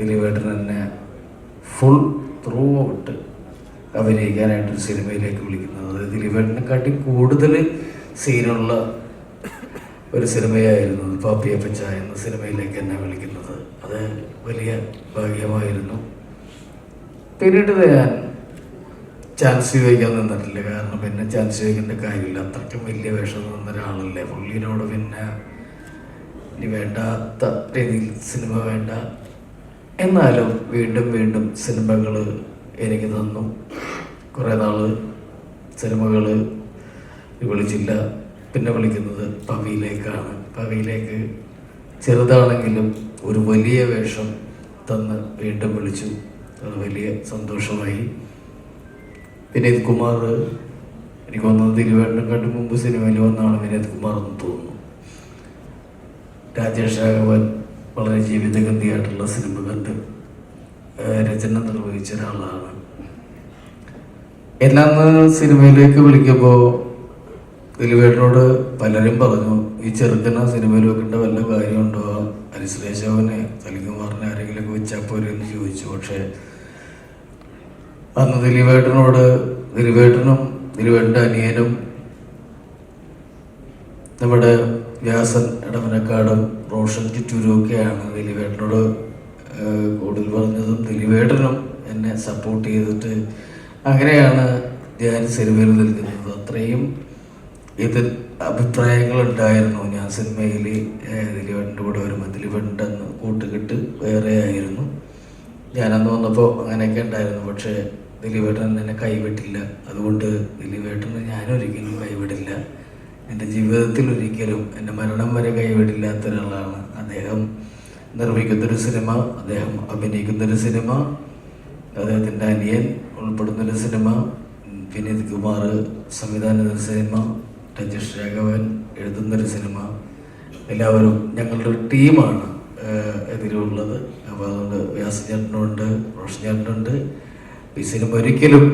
ദിലീപേട്ടൻ എന്നെ full through out അഭിനയിക്കാനായിട്ടൊരു സിനിമയിലേക്ക് വിളിക്കുന്നത്. അത് ദിലീപേട്ടനെക്കാട്ടി കൂടുതൽ സീനുള്ള ഒരു സിനിമയായിരുന്നു പാപ്പിയപ്പച്ച എന്ന സിനിമയിലേക്ക് എന്നെ വിളിക്കുന്നത്. അത് വലിയ ഭാഗ്യമായിരുന്നു. പിന്നീട് ഞാൻ ചാൻസ് ചോദിക്കാൻ നിന്നിട്ടില്ല. കാരണം പിന്നെ ചാൻസ് ചോദിക്കേണ്ട കാര്യമില്ല. അത്രയ്ക്കും വലിയ വേഷം നിന്ന ഒരാളല്ലേ. പുള്ളിനോട് പിന്നെ ഇനി വേണ്ടാത്ത രീതിയിൽ സിനിമ വേണ്ട. എന്നാലും വീണ്ടും വീണ്ടും സിനിമകൾ എനിക്ക് തന്നു. കുറേ നാൾ സിനിമകൾ വിളിച്ചില്ല. പിന്നെ വിളിക്കുന്നത് പവിയിലേക്കാണ്. പവിയിലേക്ക് ചെറുതാണെങ്കിലും ഒരു വലിയ വേഷം തന്ന് വീണ്ടും വിളിച്ചു. അത് വലിയ സന്തോഷമായി. വിനീത് കുമാർ, എനിക്ക് വന്നത് ദിലീപേട്ടനെക്കാട്ടും മുമ്പ് സിനിമയിൽ വന്നാണ് വിനീത് കുമാർ എന്ന് തോന്നുന്നു. രാജേഷ് രാഘവൻ വളരെ ജീവിതഗന്ധിയായിട്ടുള്ള സിനിമ കണ്ട് രചന നിർവഹിച്ച ഒരാളാണ്. എന്നെ സിനിമയിലേക്ക് വിളിക്കുമ്പോൾ ദിലീപേട്ടനോട് പലരും പറഞ്ഞു, ഈ ചെറുക്കനെ സിനിമയിൽ വെക്കേണ്ട വല്ല കാര്യമുണ്ടോ, അനുശ്ലേഷവനെ സലിംകുമാറിനെ ആരെങ്കിലുമൊക്കെ വെച്ചാൽ പോരെ എന്ന് ചോദിച്ചു. പക്ഷേ അന്ന് ദിലീപേട്ടനും ദിലീപേട്ടൻ്റെ അനിയനും നമ്മുടെ വ്യാസൻ ഇടമനക്കാടും റോഷൻ ചിറ്റൂരും ഒക്കെയാണ് ദിലീപേട്ടനോട് കൂടുതൽ പറഞ്ഞതും. ദിലീപേട്ടനും എന്നെ സപ്പോർട്ട് ചെയ്തിട്ട് അങ്ങനെയാണ് ഞാൻ സിനിമയിൽ നിൽക്കുന്നത്. അത്രയും ഇതിൽ അഭിപ്രായങ്ങളുണ്ടായിരുന്നു. ഞാൻ സിനിമയിൽ ദിലീപേട്ടൻ്റെ കൂടെ വരുമ്പോൾ ദിലീപേട്ടൻ്റെ അന്ന് കൂട്ടുകെട്ട് വേറെ ആയിരുന്നു. ഞാനന്ന് വന്നപ്പോൾ അങ്ങനെയൊക്കെ ഉണ്ടായിരുന്നു. പക്ഷേ ദിലീപേട്ടൻ എന്നെ കൈവിട്ടില്ല. അതുകൊണ്ട് ദിലീപേട്ടനെ ഞാനൊരിക്കലും കൈവിടില്ല. എൻ്റെ ജീവിതത്തിൽ ഒരിക്കലും എൻ്റെ മരണം വരെ കൈവിടില്ലാത്ത ഒരാളാണ്. അദ്ദേഹം നിർമ്മിക്കുന്നൊരു സിനിമ, അദ്ദേഹം അഭിനയിക്കുന്നൊരു സിനിമ, അദ്ദേഹത്തിൻ്റെ അനിയൻ ഉൾപ്പെടുന്നൊരു സിനിമ, വിനീത് കുമാർ സംവിധാനം ചെയ്തൊരു സിനിമ, രാജേഷ് രാഘവൻ എഴുതുന്നൊരു സിനിമ, എല്ലാവരും ഞങ്ങളുടെ ഒരു ടീമാണ് ഇതിലുള്ളത്. അപ്പോൾ അതുകൊണ്ട് വ്യാസചേട്ടനുണ്ട്, റോഷൻ ചേട്ടനുണ്ട്. ഈ സിനിമ ഒരിക്കലും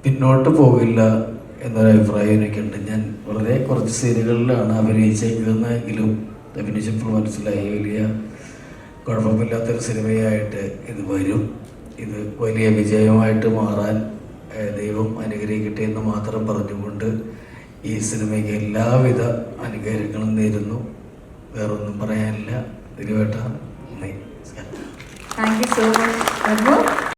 പിന്നോട്ട് പോകില്ല എന്നൊരു അഭിപ്രായം എനിക്കുണ്ട്. ഞാൻ വളരെ കുറച്ച് സീനുകളിലാണ് അഭിനയിച്ചേക്കുന്നതെങ്കിലും അഭിനയിച്ചപ്പോൾ മനസ്സിലായി വലിയ കുഴപ്പമില്ലാത്തൊരു സിനിമയായിട്ട് ഇത് വരും. ഇത് വലിയ വിജയമായിട്ട് മാറാൻ ദൈവം അനുഗ്രഹിക്കട്ടെ എന്ന് മാത്രം പറഞ്ഞുകൊണ്ട് ഈ സിനിമയ്ക്ക് എല്ലാവിധ അനുഗ്രഹങ്ങളും നേരുന്നു. വേറൊന്നും പറയാനില്ല. ദിലീപേട്ട, നന്ദി. Thank you so much.